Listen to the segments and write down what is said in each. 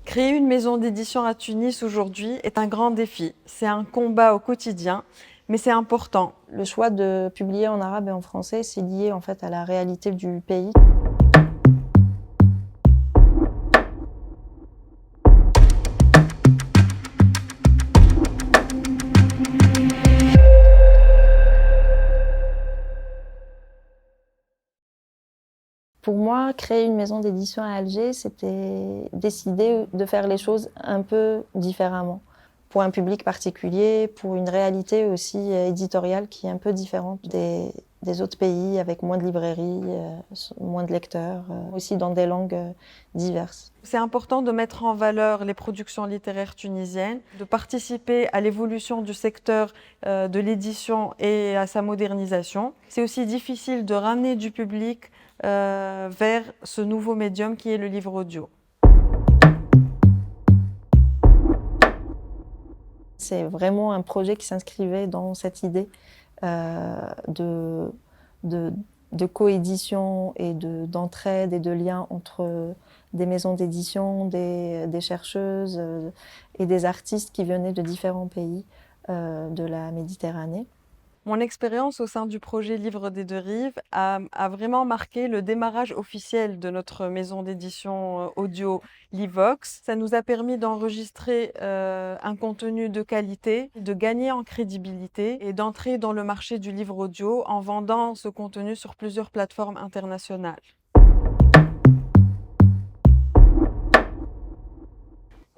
Créer une maison d'édition à Tunis aujourd'hui est un grand défi. C'est un combat au quotidien, mais c'est important. Le choix de publier en arabe et en français, c'est lié en fait à la réalité du pays. Pour moi, créer une maison d'édition à Alger, c'était décider de faire les choses un peu différemment. Pour un public particulier, pour une réalité aussi éditoriale qui est un peu différente des autres pays, avec moins de librairies, moins de lecteurs, aussi dans des langues diverses. C'est important de mettre en valeur les productions littéraires tunisiennes, de participer à l'évolution du secteur de l'édition et à sa modernisation. C'est aussi difficile de ramener du public vers ce nouveau médium qui est le livre audio. C'est vraiment un projet qui s'inscrivait dans cette idée de, de coédition et d'entraide et de lien entre des maisons d'édition, des chercheuses et des artistes qui venaient de différents pays de la Méditerranée. Mon expérience au sein du projet Livre des Deux Rives a vraiment marqué le démarrage officiel de notre maison d'édition audio Livox. Ça nous a permis d'enregistrer un contenu de qualité, de gagner en crédibilité et d'entrer dans le marché du livre audio en vendant ce contenu sur plusieurs plateformes internationales.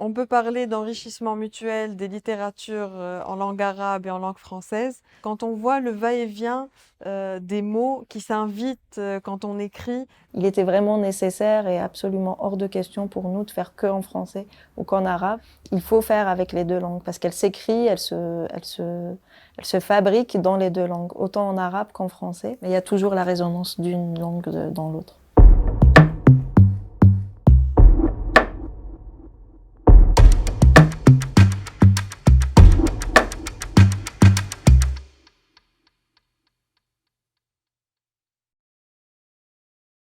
On peut parler d'enrichissement mutuel des littératures en langue arabe et en langue française. Quand on voit le va-et-vient des mots qui s'invitent quand on écrit, il était vraiment nécessaire et absolument hors de question pour nous de faire que en français ou qu'en arabe. Il faut faire avec les deux langues parce qu'elle s'écrit, elle se fabrique dans les deux langues, autant en arabe qu'en français. Mais il y a toujours la résonance d'une langue dans l'autre.